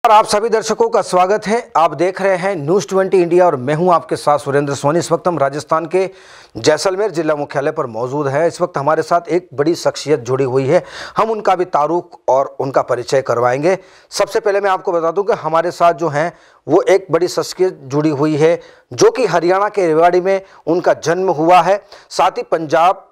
नमस्कार, आप सभी दर्शकों का स्वागत है। आप देख रहे हैं न्यूज़ 20 इंडिया और मैं हूं आपके साथ सुरेंद्र सोनी। इस वक्त हम राजस्थान के जैसलमेर जिला मुख्यालय पर मौजूद हैं। इस वक्त हमारे साथ एक बड़ी शख्सियत जुड़ी हुई है, हम उनका भी तारुफ और उनका परिचय करवाएंगे। सबसे पहले मैं आपको बता दूं कि हमारे साथ जो हैं वो एक बड़ी शख्सियत जुड़ी हुई है जो कि हरियाणा के रेवाड़ी में उनका जन्म हुआ है। साथ ही पंजाब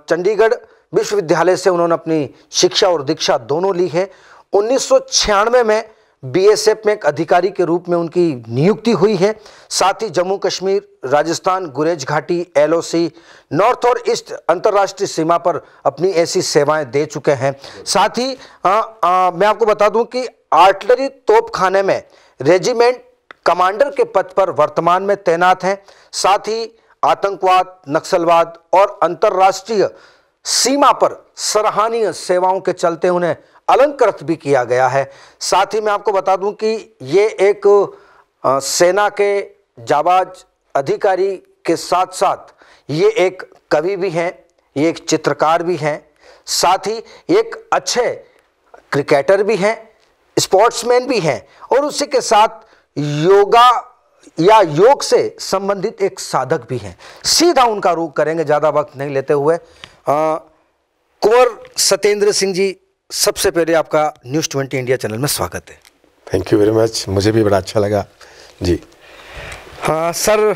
चंडीगढ़ विश्वविद्यालय से उन्होंने अपनी शिक्षा और दीक्षा दोनों ली है। 1996 में बीएसएफ में एक अधिकारी के रूप में उनकी नियुक्ति हुई है। साथ ही जम्मू कश्मीर, राजस्थान, गुरेज घाटी, एलओसी, नॉर्थ और ईस्ट अंतर्राष्ट्रीय सीमा पर अपनी ऐसी सेवाएं दे चुके हैं। साथ ही मैं आपको बता दूं कि आर्टिलरी तोपखाने में रेजिमेंट कमांडर के पद पर वर्तमान में तैनात हैं। साथ ही आतंकवाद, नक्सलवाद और अंतर्राष्ट्रीय सीमा पर सराहनीय सेवाओं के चलते उन्हें अलंकृत भी किया गया है। साथ ही मैं आपको बता दूं कि ये एक सेना के जाबाज अधिकारी के साथ साथ ये एक कवि भी हैं, ये एक चित्रकार भी हैं, साथ ही एक अच्छे क्रिकेटर भी हैं, स्पोर्ट्समैन भी हैं और उसी के साथ योगा या योग से संबंधित एक साधक भी हैं। सीधा उनका रुख करेंगे, ज़्यादा वक्त नहीं लेते हुए। कुंवर सत्येंद्र सिंह जी, सबसे पहले आपका न्यूज़ 20 इंडिया चैनल में स्वागत है। थैंक यू वेरी मच, मुझे भी बड़ा अच्छा लगा जी। हाँ सर,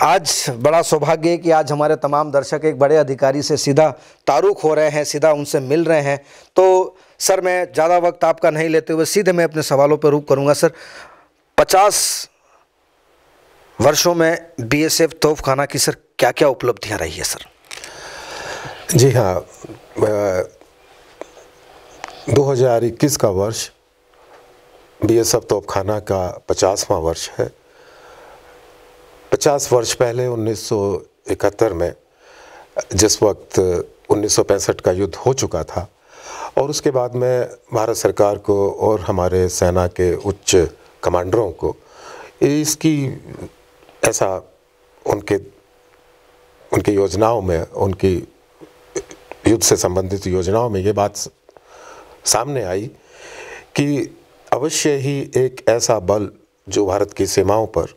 आज बड़ा सौभाग्य है कि आज हमारे तमाम दर्शक एक बड़े अधिकारी से सीधा तारुफ हो रहे हैं, सीधा उनसे मिल रहे हैं। तो सर, मैं ज़्यादा वक्त आपका नहीं लेते हुए सीधे मैं अपने सवालों पर रुख करूँगा। सर, 50 वर्षों में बीएसएफ तोपखाना की सर क्या क्या उपलब्धियाँ रही है सर? जी हाँ, 2021 का वर्ष बीएसएफ तोपखाना का 50वां वर्ष है। 50 वर्ष पहले 1971 में, जिस वक्त 1965 का युद्ध हो चुका था और उसके बाद में भारत सरकार को और हमारे सेना के उच्च कमांडरों को इसकी ऐसा उनकी योजनाओं में, उनकी युद्ध से संबंधित योजनाओं में ये बात सामने आई कि अवश्य ही एक ऐसा बल जो भारत की सीमाओं पर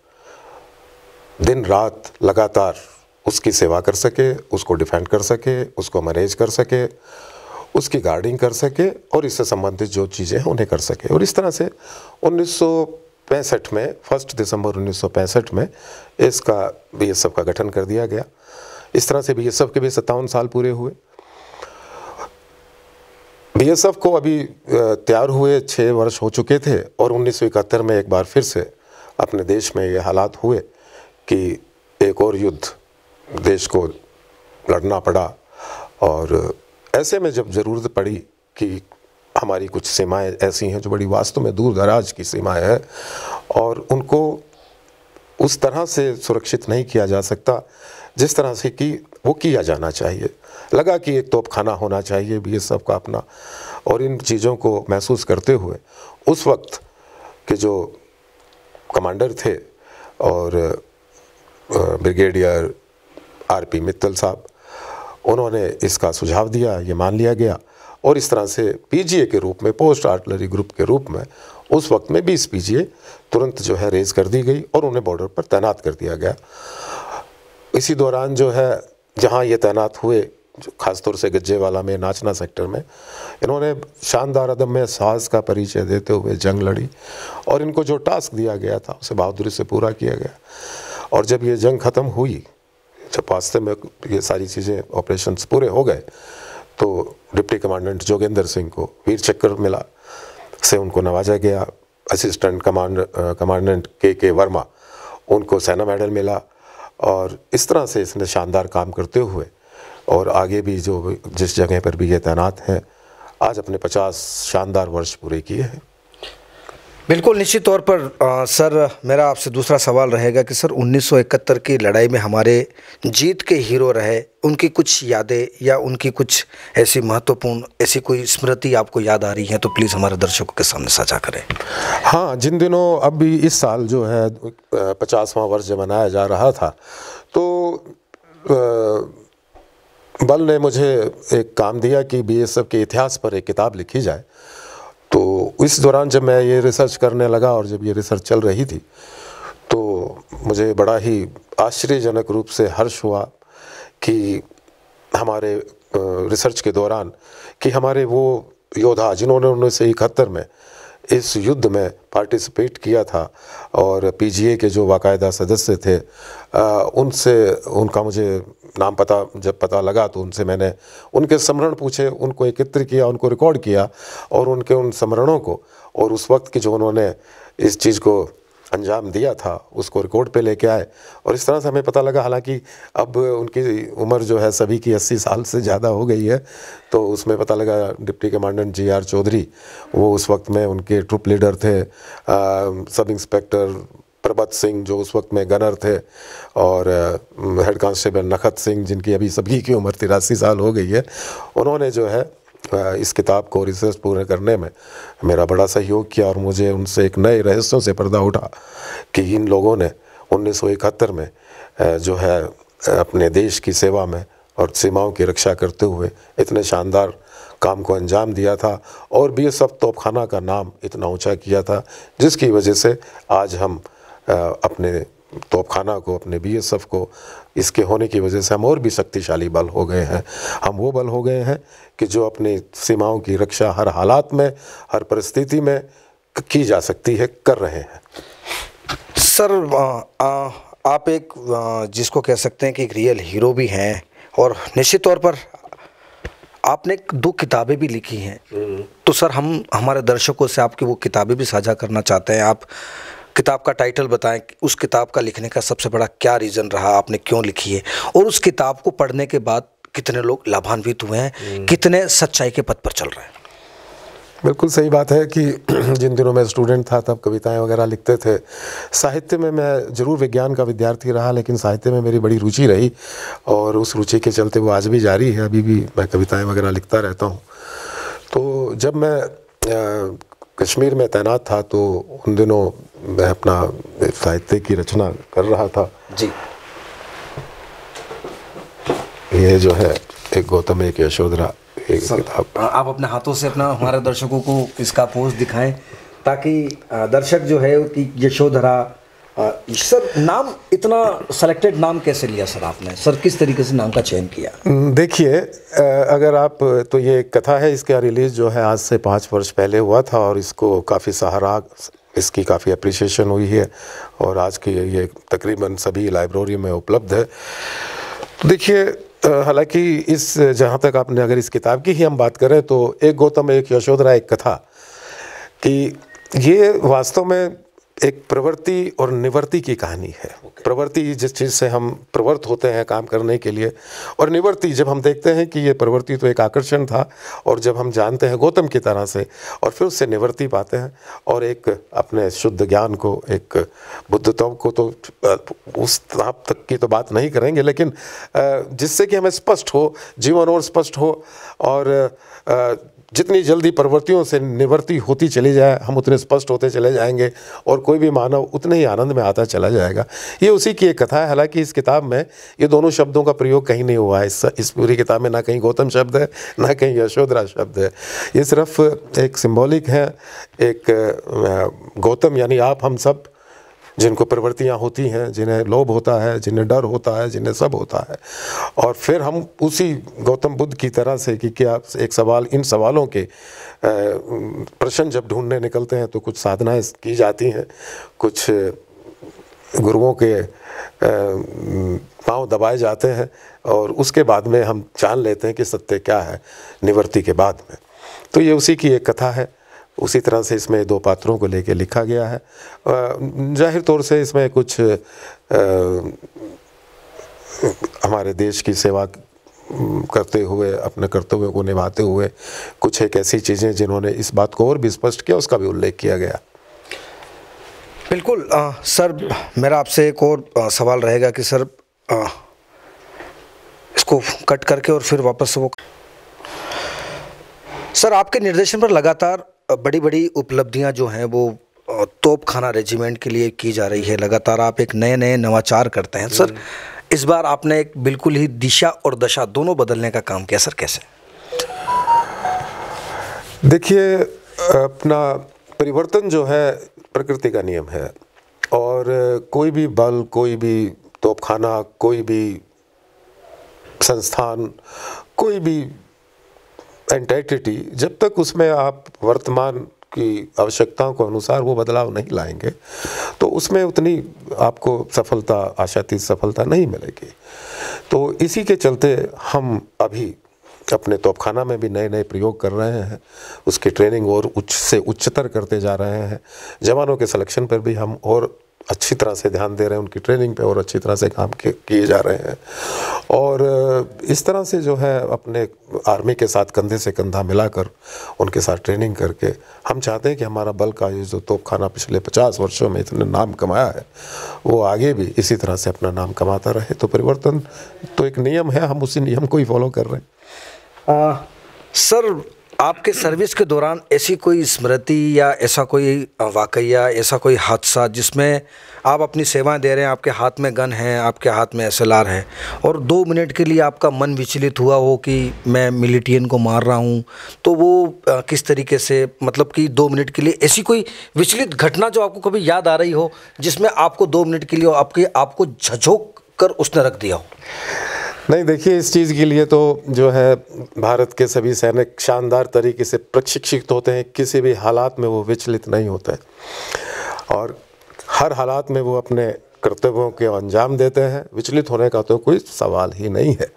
दिन रात लगातार उसकी सेवा कर सके, उसको डिफेंड कर सके, उसको मैनेज कर सके, उसकी गार्डिंग कर सके और इससे संबंधित जो चीज़ें हैं उन्हें कर सके। और इस तरह से 1965 में, 1 दिसंबर 1965 में इसका बीएसएफ का गठन कर दिया गया। इस तरह से बीएसएफ के भी 57 साल पूरे हुए। बीएसएफ को अभी तैयार हुए 6 वर्ष हो चुके थे और 1971 में एक बार फिर से अपने देश में ये हालात हुए कि एक और युद्ध देश को लड़ना पड़ा। और ऐसे में जब ज़रूरत पड़ी कि हमारी कुछ सीमाएं ऐसी हैं जो बड़ी वास्तव में दूर दराज की सीमाएं हैं और उनको उस तरह से सुरक्षित नहीं किया जा सकता जिस तरह से कि वो किया जाना चाहिए, लगा कि एक तोपखाना होना चाहिए बीएसएफ का अपना। और इन चीज़ों को महसूस करते हुए उस वक्त के जो कमांडर थे और ब्रिगेडियर आरपी मित्तल साहब, उन्होंने इसका सुझाव दिया, ये मान लिया गया और इस तरह से पीजीए के रूप में, पोस्ट आर्टिलरी ग्रुप के रूप में उस वक्त में 20 पीजीए तुरंत जो है रेज कर दी गई और उन्हें बॉर्डर पर तैनात कर दिया गया। इसी दौरान जो है जहाँ ये तैनात हुए, ख़ासतौर से गज्जेवाला में, नाचना सेक्टर में, इन्होंने शानदार अदम्य साहस का परिचय देते हुए जंग लड़ी और इनको जो टास्क दिया गया था उसे बहादुरी से पूरा किया गया। और जब ये जंग ख़त्म हुई, जब वास्तव में ये सारी चीज़ें, ऑपरेशंस पूरे हो गए, तो डिप्टी कमांडेंट जोगेंद्र सिंह को वीर चक्र मिला, से उनको नवाजा गया। असिस्टेंट कमांडेंट के वर्मा, उनको सेना मेडल मिला। और इस तरह से इसने शानदार काम करते हुए और आगे भी जो जिस जगह पर भी ये तैनात हैं, आज अपने 50 शानदार वर्ष पूरे किए हैं। बिल्कुल, निश्चित तौर पर सर, मेरा आपसे दूसरा सवाल रहेगा कि सर 1971 की लड़ाई में हमारे जीत के हीरो रहे, उनकी कुछ यादें या उनकी कुछ ऐसी महत्वपूर्ण ऐसी कोई स्मृति आपको याद आ रही है तो प्लीज़ हमारे दर्शकों के सामने साझा करें। हाँ, जिन दिनों, अब भी इस साल जो है 50वां वर्ष जब मनाया जा रहा था, तो बल ने मुझे एक काम दिया कि बीएसएफ के इतिहास पर एक किताब लिखी जाए। तो इस दौरान जब मैं ये रिसर्च करने लगा और जब ये रिसर्च चल रही थी तो मुझे बड़ा ही आश्चर्यजनक रूप से हर्ष हुआ कि हमारे रिसर्च के दौरान कि हमारे वो योद्धा जिन्होंने 1971 में इस युद्ध में पार्टिसिपेट किया था और पीजीए के जो बाकायदा सदस्य थे उनसे उनका मुझे नाम जब पता लगा तो उनसे मैंने उनके स्मरण पूछे, उनको एकत्र किया, उनको रिकॉर्ड किया और उनके उन स्मरणों को और उस वक्त की जो उन्होंने इस चीज़ को अंजाम दिया था उसको रिकॉर्ड पे लेके आए। और इस तरह से हमें पता लगा, हालांकि अब उनकी उम्र जो है सभी की 80 साल से ज़्यादा हो गई है, तो उसमें पता लगा डिप्टी कमांडेंट GR चौधरी वो उस वक्त में उनके ट्रुप लीडर थे, सब इंस्पेक्टर प्रभत सिंह जो उस वक्त में गनर थे और हेड कांस्टेबल नखत सिंह जिनकी अभी सभी की उम्र 83 साल हो गई है, उन्होंने जो है इस किताब को रिसर्च पूरे करने में मेरा बड़ा सहयोग किया और मुझे उनसे एक नए रहस्यों से पर्दा उठा कि इन लोगों ने 1971 में जो है अपने देश की सेवा में और सीमाओं की रक्षा करते हुए इतने शानदार काम को अंजाम दिया था और BSF तोपखाना का नाम इतना ऊंचा किया था, जिसकी वजह से आज हम अपने तोपखाना को, अपने BSF को, इसके होने की वजह से हम और भी शक्तिशाली बल हो गए हैं। हम वो बल हो गए हैं कि जो अपनी सीमाओं की रक्षा हर हालात में, हर परिस्थिति में की जा सकती है, कर रहे हैं। सर आप एक जिसको कह सकते हैं कि एक रियल हीरो भी हैं और निश्चित तौर पर आपने 2 किताबें भी लिखी हैं, तो सर हम हमारे दर्शकों से आपकी वो किताबें भी साझा करना चाहते हैं। आप किताब का टाइटल बताएं, उस किताब का लिखने का सबसे बड़ा क्या रीज़न रहा, आपने क्यों लिखी है और उस किताब को पढ़ने के बाद कितने लोग लाभान्वित हुए हैं, कितने सच्चाई के पथ पर चल रहे हैं। बिल्कुल सही बात है कि जिन दिनों मैं स्टूडेंट था तब कविताएं वगैरह लिखते थे। साहित्य में मैं ज़रूर विज्ञान का विद्यार्थी रहा, लेकिन साहित्य में मेरी बड़ी रुचि रही और उस रुचि के चलते वो आज भी जारी है। अभी भी मैं कविताएं वगैरह लिखता रहता हूँ। तो जब मैं कश्मीर में तैनात था तो उन दिनों मैं अपना साहित्य की रचना कर रहा था जी। ये जो है एक गौतम एक यशोधरा एक किताब। आप अपने हाथों से अपना हमारे दर्शकों को इसका पोस्ट दिखाएं ताकि दर्शक जो है कि यशोधरा, सर नाम इतना सेलेक्टेड नाम कैसे लिया सर आपने, सर किस तरीके से नाम का चयन किया? देखिए, अगर आप तो ये एक कथा है, इसका रिलीज़ जो है आज से 5 वर्ष पहले हुआ था और इसको काफ़ी सराहा, इसकी काफ़ी अप्रिसिएशन हुई है और आज की ये तकरीबन सभी लाइब्रेरी में उपलब्ध है। देखिए, हालांकि इस जहाँ तक आपने अगर इस किताब की ही हम बात करें तो एक गौतम एक यशोधरा एक कथा कि ये वास्तव में एक प्रवृत्ति और निवृत्ति की कहानी है। प्रवृत्ति जिस चीज़ से हम प्रवृत्त होते हैं काम करने के लिए, और निवृत्ति जब हम देखते हैं कि ये प्रवृत्ति तो एक आकर्षण था और जब हम जानते हैं गौतम की तरह से और फिर उससे निवृत्ति पाते हैं और एक अपने शुद्ध ज्ञान को, एक बुद्धत्व को, तो उस तक की तो बात नहीं करेंगे, लेकिन जिससे कि हमें स्पष्ट हो, जीवन और स्पष्ट हो और जितनी जल्दी प्रवृत्तियों से निवृत्ति होती चली जाए हम उतने स्पष्ट होते चले जाएंगे और कोई भी मानव उतने ही आनंद में आता चला जाएगा। ये उसी की एक कथा है। हालांकि इस किताब में ये दोनों शब्दों का प्रयोग कहीं नहीं हुआ है। इस पूरी किताब में ना कहीं गौतम शब्द है ना कहीं यशोधरा शब्द है। ये सिर्फ एक सिंबॉलिक है। एक गौतम यानी आप, हम सब जिनको प्रवृत्तियाँ होती हैं, जिन्हें लोभ होता है, जिन्हें डर होता है, जिन्हें सब होता है, और फिर हम उसी गौतम बुद्ध की तरह से कि क्या एक सवाल, इन सवालों के प्रश्न जब ढूंढने निकलते हैं तो कुछ साधनाएं की जाती हैं, कुछ गुरुओं के पांव दबाए जाते हैं और उसके बाद में हम जान लेते हैं कि सत्य क्या है निवृत्ति के बाद में। तो ये उसी की एक कथा है। उसी तरह से इसमें 2 पात्रों को लेकर लिखा गया है। जाहिर तौर से इसमें कुछ हमारे देश की सेवा करते हुए, अपने कर्तव्यों को निभाते हुए कुछ एक ऐसी चीज़ें जिन्होंने इस बात को और भी स्पष्ट किया, उसका भी उल्लेख किया गया। बिल्कुल। सर मेरा आपसे एक और सवाल रहेगा कि सर इसको कट करके और फिर वापस वो, सर आपके निर्देशन पर लगातार बड़ी बड़ी उपलब्धियां जो हैं वो तोपखाना रेजिमेंट के लिए की जा रही है। लगातार आप एक नए नए नवाचार करते हैं। सर इस बार आपने एक बिल्कुल ही दिशा और दशा दोनों बदलने का काम किया। सर कैसे? देखिए, अपना परिवर्तन जो है प्रकृति का नियम है, और कोई भी बल, कोई भी तोपखाना, कोई भी संस्थान, कोई भी एंटिटी, जब तक उसमें आप वर्तमान की आवश्यकताओं के अनुसार वो बदलाव नहीं लाएंगे तो उसमें उतनी आपको सफलता, आशातीत सफलता नहीं मिलेगी। तो इसी के चलते हम अभी अपने तोपखाना में भी नए नए प्रयोग कर रहे हैं, उसकी ट्रेनिंग और उच्च से उच्चतर करते जा रहे हैं। जवानों के सिलेक्शन पर भी हम और अच्छी तरह से ध्यान दे रहे हैं, उनकी ट्रेनिंग पे और अच्छी तरह से काम किए जा रहे हैं। और इस तरह से जो है अपने आर्मी के साथ कंधे से कंधा मिलाकर उनके साथ ट्रेनिंग करके हम चाहते हैं कि हमारा बल का ये जो तोपखाना पिछले 50 वर्षों में इतने नाम कमाया है वो आगे भी इसी तरह से अपना नाम कमाता रहे। तो परिवर्तन तो एक नियम है, हम उसी नियम को ही फॉलो कर रहे हैं। सर, आपके सर्विस के दौरान ऐसी कोई स्मृति या ऐसा कोई वाकया, ऐसा कोई हादसा जिसमें आप अपनी सेवाएं दे रहे हैं, आपके हाथ में गन है, आपके हाथ में SLR है और 2 मिनट के लिए आपका मन विचलित हुआ हो कि मैं मिलिटियन को मार रहा हूं, तो वो किस तरीके से, मतलब कि 2 मिनट के लिए ऐसी कोई विचलित घटना जो आपको कभी याद आ रही हो जिसमें आपको 2 मिनट के लिए आपको झकझोर कर उसने रख दिया हो? नहीं, देखिए, इस चीज़ के लिए तो जो है भारत के सभी सैनिक शानदार तरीके से प्रशिक्षित होते हैं, किसी भी हालात में वो विचलित नहीं होते और हर हालात में वो अपने कर्तव्यों के अंजाम देते हैं। विचलित होने का तो कोई सवाल ही नहीं है।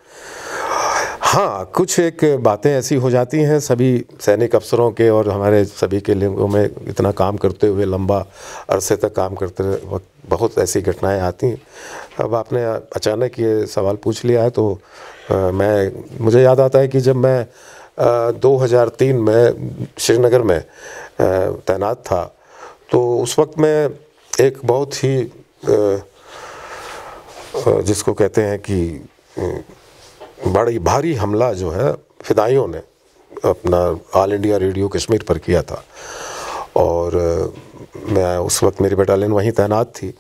हाँ, कुछ एक बातें ऐसी हो जाती हैं सभी सैनिक अफसरों के और हमारे सभी के लिंगों में, इतना काम करते हुए, लंबा अरसे तक काम करते वक्त बहुत ऐसी घटनाएं आती हैं। अब आपने अचानक ये सवाल पूछ लिया है तो मुझे याद आता है कि जब मैं 2003 में श्रीनगर में तैनात था तो उस वक्त मैं एक बहुत ही जिसको कहते हैं कि बड़ी भारी हमला जो है फिदाइयों ने अपना ऑल इंडिया रेडियो कश्मीर पर किया था और मैं उस वक्त, मेरी बटालियन वहीं तैनात थी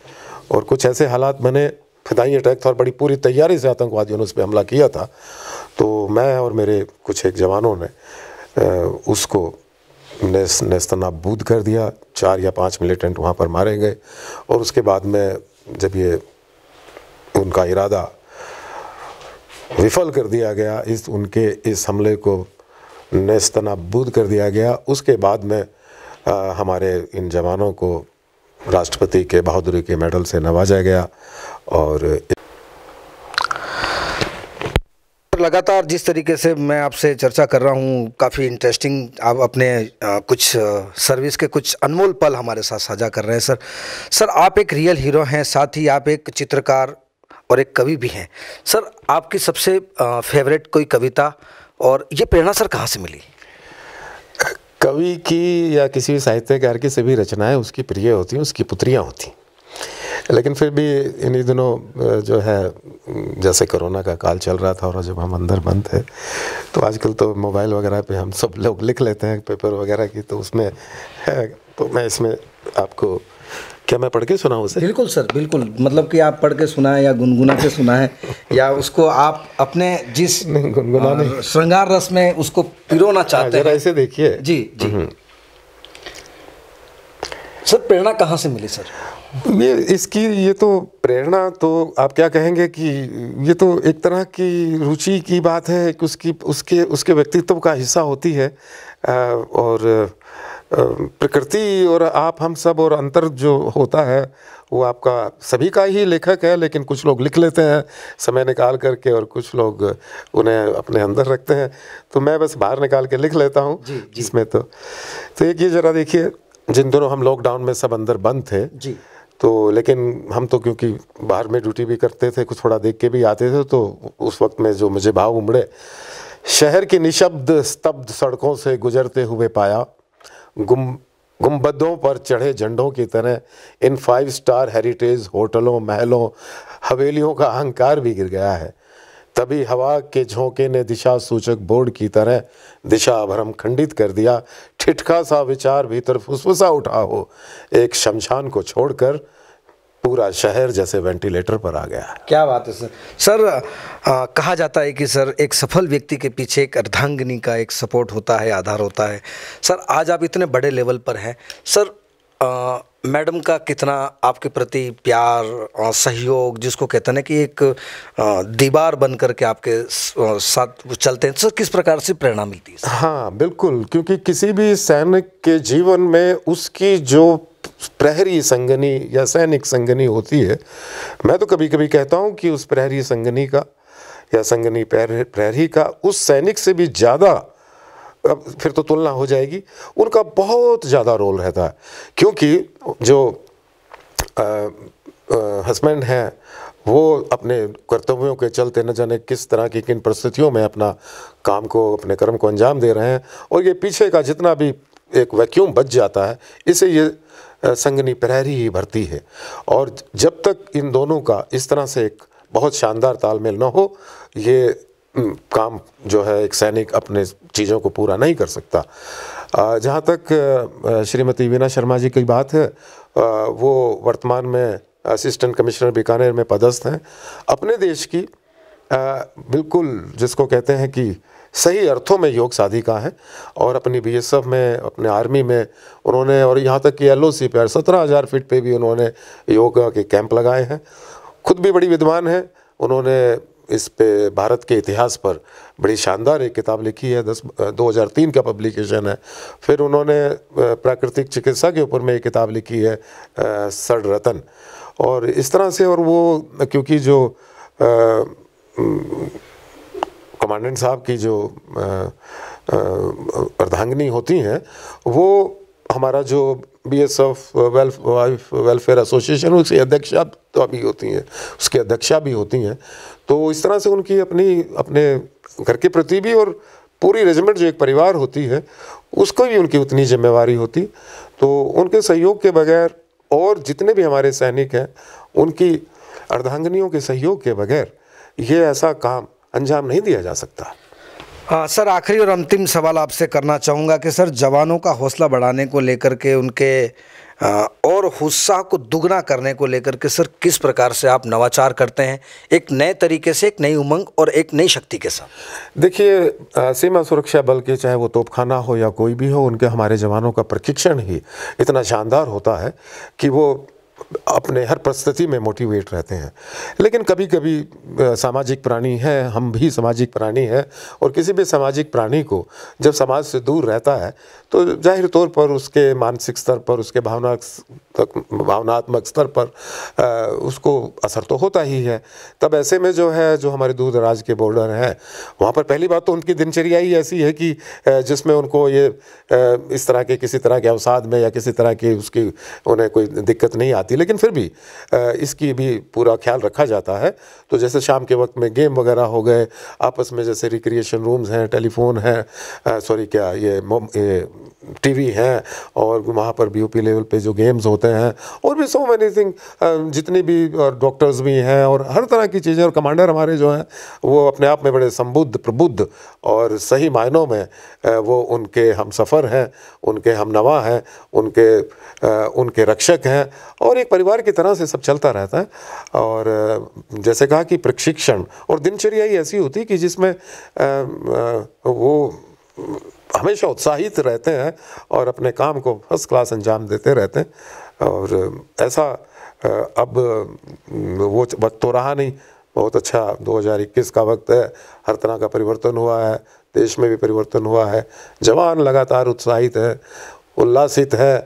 और कुछ ऐसे हालात बने, फिदाई अटैक था और बड़ी पूरी तैयारी से आतंकवादियों ने उस पर हमला किया था। तो मैं और मेरे कुछ एक जवानों ने उसको नेस्तनाबूद कर दिया। 4 या 5 मिलिटेंट वहाँ पर मारे गए और उसके बाद में जब ये उनका इरादा विफल कर दिया गया, उनके इस हमले को नेस्तनाबूद कर दिया गया, उसके बाद में हमारे इन जवानों को राष्ट्रपति के बहादुरी के मेडल से नवाजा गया। और लगातार जिस तरीके से मैं आपसे चर्चा कर रहा हूँ, काफ़ी इंटरेस्टिंग आप अपने कुछ सर्विस के कुछ अनमोल पल हमारे साथ साझा कर रहे हैं। सर, आप एक रियल हीरो हैं, साथ ही आप एक चित्रकार और एक कवि भी हैं। सर, आपकी सबसे फेवरेट कोई कविता और ये प्रेरणा सर कहाँ से मिली? कवि की या किसी भी साहित्यकार की सभी रचनाएं उसकी प्रिय होती हैं, उसकी पुत्रियां होती हैं। लेकिन फिर भी इन्हीं दिनों जो है, जैसे कोरोना का काल चल रहा था और जब हम अंदर बंद थे तो आजकल तो मोबाइल वगैरह पे हम सब लोग लिख लेते हैं पेपर वगैरह की, तो उसमें है। तो मैं इसमें आपको, क्या मैं पढ़ के सुनाऊं उसे? बिल्कुल सर, बिल्कुल। मतलब कि आप पढ़ के सुनाएं या गुनगुना के सुनाएं या उसको आप अपने जिस श्रृंगार रस में उसको पिरोना चाहते हैं। जरा इसे देखिए। जी जी। सर, प्रेरणा कहाँ से मिली सर? ये तो प्रेरणा तो आप क्या कहेंगे कि ये तो एक तरह की रुचि की बात है कि उसके व्यक्तित्व का हिस्सा होती है। और प्रकृति और आप, हम सब और अंतर जो होता है वो आपका सभी का ही लेखक है। लेकिन कुछ लोग लिख लेते हैं समय निकाल करके और कुछ लोग उन्हें अपने अंदर रखते हैं। तो मैं बस बाहर निकाल के लिख लेता हूँ इसमें। तो एक ये जरा देखिए, जिन दिनों हम लॉकडाउन में सब अंदर बंद थे जी, तो लेकिन हम तो क्योंकि बाहर में ड्यूटी भी करते थे, कुछ थोड़ा देख के भी आते थे, तो उस वक्त में जो मुझे भाव उमड़े, शहर की निशब्द स्तब्ध सड़कों से गुजरते हुए पाया, गुंबदों पर चढ़े झंडों की तरह इन 5 स्टार हेरिटेज होटलों, महलों, हवेलियों का अहंकार भी गिर गया है। तभी हवा के झोंके ने दिशा सूचक बोर्ड की तरह दिशा भ्रम खंडित कर दिया। ठिठका सा विचार भीतर फुसफुसा उठा हो, एक शमशान को छोड़कर पूरा शहर जैसे वेंटिलेटर पर आ गया है। क्या बात है सर। सर कहा जाता है कि सर एक सफल व्यक्ति के पीछे एक अर्धांगिनी का एक सपोर्ट होता है, आधार होता है। सर आज आप इतने बड़े लेवल पर हैं सर, मैडम का कितना आपके प्रति प्यार और सहयोग, जिसको कहते हैं ना कि एक दीवार बन करके आपके साथ चलते हैं, सर किस प्रकार से प्रेरणा मिलती है? हाँ बिल्कुल, क्योंकि किसी भी सैनिक के जीवन में उसकी जो प्रहरी संगनी या सैनिक संगनी होती है, मैं तो कभी कभी कहता हूँ कि उस प्रहरी संगनी का या संगनी प्रहरी का उस सैनिक से भी ज़्यादा, अब फिर तो तुलना हो जाएगी, उनका बहुत ज़्यादा रोल रहता है। क्योंकि जो हस्बैंड हैं वो अपने कर्तव्यों के चलते न जाने किस तरह की किन परिस्थितियों में अपना काम को, अपने कर्म को अंजाम दे रहे हैं, और ये पीछे का जितना भी एक वैक्यूम बच जाता है, इसे ये संगनी प्रहरी ही भरती है। और जब तक इन दोनों का इस तरह से एक बहुत शानदार तालमेल न हो, ये काम जो है एक सैनिक अपने चीज़ों को पूरा नहीं कर सकता। जहाँ तक श्रीमती वीना शर्मा जी की बात है, वो वर्तमान में असिस्टेंट कमिश्नर बीकानेर में पदस्थ हैं। अपने देश की बिल्कुल जिसको कहते हैं कि सही अर्थों में योग साधिका है, और अपनी बीएसएफ में, अपने आर्मी में उन्होंने, और यहाँ तक कि एलओसी पे 17,000 फीट पे भी उन्होंने योगा के कैंप लगाए हैं। खुद भी बड़ी विद्वान हैं, उन्होंने इस पे भारत के इतिहास पर बड़ी शानदार एक किताब लिखी है, 2003 का पब्लिकेशन है। फिर उन्होंने प्राकृतिक चिकित्सा के ऊपर में एक किताब लिखी है, सड़ रतन। और इस तरह से, और वो क्योंकि जो कमांडेंट साहब की जो अर्धांगिनी होती हैं, वो हमारा जो बीएसएफ वेलफेयर एसोसिएशन उसकी अध्यक्षा तो अभी होती हैं, उसकी अध्यक्षा भी होती हैं। तो इस तरह से उनकी अपने घर के प्रति भी, और पूरी रेजिमेंट जो एक परिवार होती है उसको भी उनकी उतनी जिम्मेवारी होती। तो उनके सहयोग के बगैर, और जितने भी हमारे सैनिक हैं उनकी अर्धांगिनियों के सहयोग के बगैर ये ऐसा काम अंजाम नहीं दिया जा सकता। सर आखिरी और अंतिम सवाल आपसे करना चाहूँगा कि सर जवानों का हौसला बढ़ाने को लेकर के, उनके और उत्साह को दुगना करने को लेकर के सर किस प्रकार से आप नवाचार करते हैं, एक नए तरीके से, एक नई उमंग और एक नई शक्ति के साथ? देखिए, सीमा सुरक्षा बल के चाहे वो तोपखाना हो या कोई भी हो, उनके हमारे जवानों का प्रशिक्षण ही इतना शानदार होता है कि वो अपने हर परिस्थिति में मोटिवेट रहते हैं। लेकिन कभी कभी सामाजिक प्राणी है, हम भी सामाजिक प्राणी हैं, और किसी भी सामाजिक प्राणी को जब समाज से दूर रहता है तो जाहिर तौर पर उसके मानसिक स्तर पर, उसके भावनात्मक स्तर पर उसको असर तो होता ही है। तब ऐसे में जो है, जो हमारे दूर दराज के बॉर्डर हैं, वहाँ पर पहली बात तो उनकी दिनचर्या ही ऐसी है कि जिसमें उनको ये इस तरह के किसी तरह के अवसाद में या किसी तरह की उसकी उन्हें कोई दिक्कत नहीं आती। लेकिन फिर भी इसकी भी पूरा ख्याल रखा जाता है। तो जैसे शाम के वक्त में गेम वगैरह हो गए, आपस में जैसे रिक्रिएशन रूम्स हैं, टेलीफोन है, ये टीवी हैं, और वहाँ पर बीओपी लेवल पे जो गेम्स होते हैं, और भी सो मैनी थिंग, जितनी भी, और डॉक्टर्स भी हैं, और हर तरह की चीज़ें। और कमांडर हमारे जो हैं वो अपने आप में बड़े संबुद्ध, प्रबुद्ध, और सही मायनों में वो उनके हम सफ़र हैं, उनके हम नवा हैं, उनके रक्षक हैं, और एक परिवार की तरह से सब चलता रहता है। और जैसे कहा कि प्रशिक्षण और दिनचर्या ही ऐसी होती है कि जिसमें वो हमेशा उत्साहित रहते हैं और अपने काम को फर्स्ट क्लास अंजाम देते रहते हैं। और ऐसा अब वो वक्त तो रहा नहीं, बहुत अच्छा 2021 का वक्त है, हर तरह का परिवर्तन हुआ है, देश में भी परिवर्तन हुआ है, जवान लगातार उत्साहित है, उल्लासित है,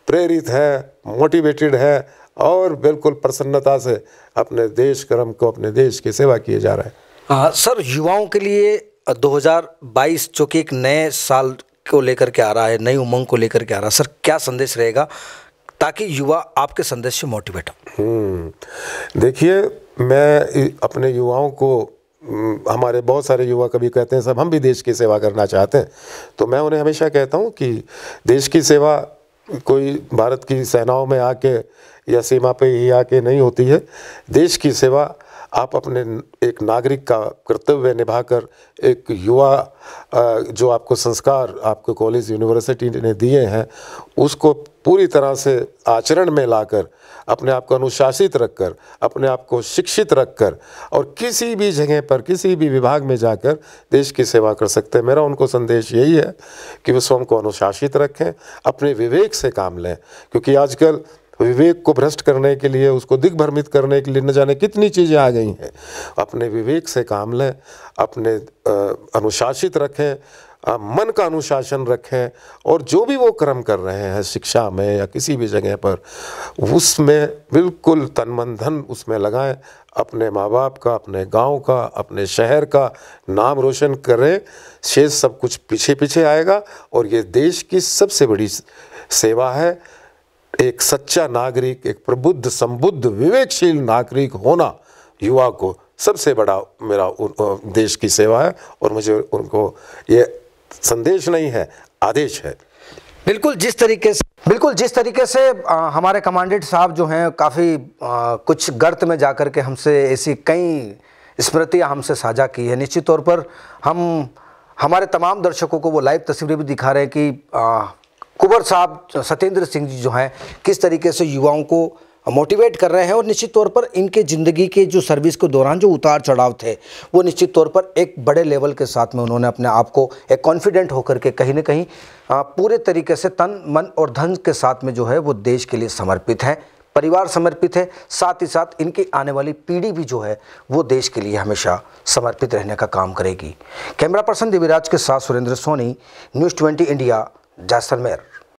प्रेरित है, मोटिवेटेड है, और बिल्कुल प्रसन्नता से अपने देश कर्म को, अपने देश की सेवा किए जा रहे हैं। सर युवाओं के लिए 2022 जो कि एक नए साल को लेकर के आ रहा है, नई उमंग को लेकर के आ रहा है, सर क्या संदेश रहेगा ताकि युवा आपके संदेश से मोटिवेट हो? देखिए, मैं अपने युवाओं को, हमारे बहुत सारे युवा कभी कहते हैं साहब हम भी देश की सेवा करना चाहते हैं, तो मैं उन्हें हमेशा कहता हूँ कि देश की सेवा कोई भारत की सेनाओं में आके या सीमा पे ही आके नहीं होती है। देश की सेवा आप अपने एक नागरिक का कर्तव्य निभाकर एक युवा जो आपको संस्कार आपको कॉलेज यूनिवर्सिटी ने दिए हैं उसको पूरी तरह से आचरण में लाकर अपने आप को अनुशासित रखकर, अपने आप को शिक्षित रखकर और किसी भी जगह पर किसी भी विभाग में जाकर देश की सेवा कर सकते हैं। मेरा उनको संदेश यही है कि वो स्वयं को अनुशासित रखें, अपने विवेक से काम लें, क्योंकि आजकल विवेक को भ्रष्ट करने के लिए, उसको दिग्भ्रमित करने के लिए न जाने कितनी चीज़ें आ गई हैं। अपने विवेक से काम लें, अपने अनुशासित रखें, मन का अनुशासन रखें और जो भी वो कर्म कर रहे हैं शिक्षा में या किसी भी जगह पर, उसमें बिल्कुल तन मन धन उसमें लगाएं। अपने माँ बाप का, अपने गांव का, अपने शहर का नाम रोशन करें। शेष सब कुछ पीछे पीछे आएगा और ये देश की सबसे बड़ी सेवा है। एक सच्चा नागरिक, एक प्रबुद्ध, संबुद्ध, विवेकशील नागरिक होना युवा को सबसे बड़ा मेरा देश की सेवा है और मुझे उनको ये संदेश नहीं है, आदेश है। बिल्कुल जिस तरीके से हमारे कमांडेंट साहब जो हैं काफ़ी कुछ गर्त में जाकर के हमसे ऐसी कई स्मृतियां हमसे साझा की है। निश्चित तौर पर हम हमारे तमाम दर्शकों को वो लाइव तस्वीरें भी दिखा रहे हैं कि कुंवर साहब सत्येंद्र सिंह जी जो हैं किस तरीके से युवाओं को मोटिवेट कर रहे हैं और निश्चित तौर पर इनके ज़िंदगी के जो सर्विस के दौरान जो उतार चढ़ाव थे वो निश्चित तौर पर एक बड़े लेवल के साथ में उन्होंने अपने आप को एक कॉन्फिडेंट होकर के कहीं ना कहीं पूरे तरीके से तन मन और धन के साथ में जो है वो देश के लिए समर्पित हैं, परिवार समर्पित है, साथ ही साथ इनकी आने वाली पीढ़ी भी जो है वो देश के लिए हमेशा समर्पित रहने का काम करेगी। कैमरा पर्सन दिव्यराज के साथ सुरेंद्र सोनी, न्यूज़ 20 इंडिया, जैसलमेर।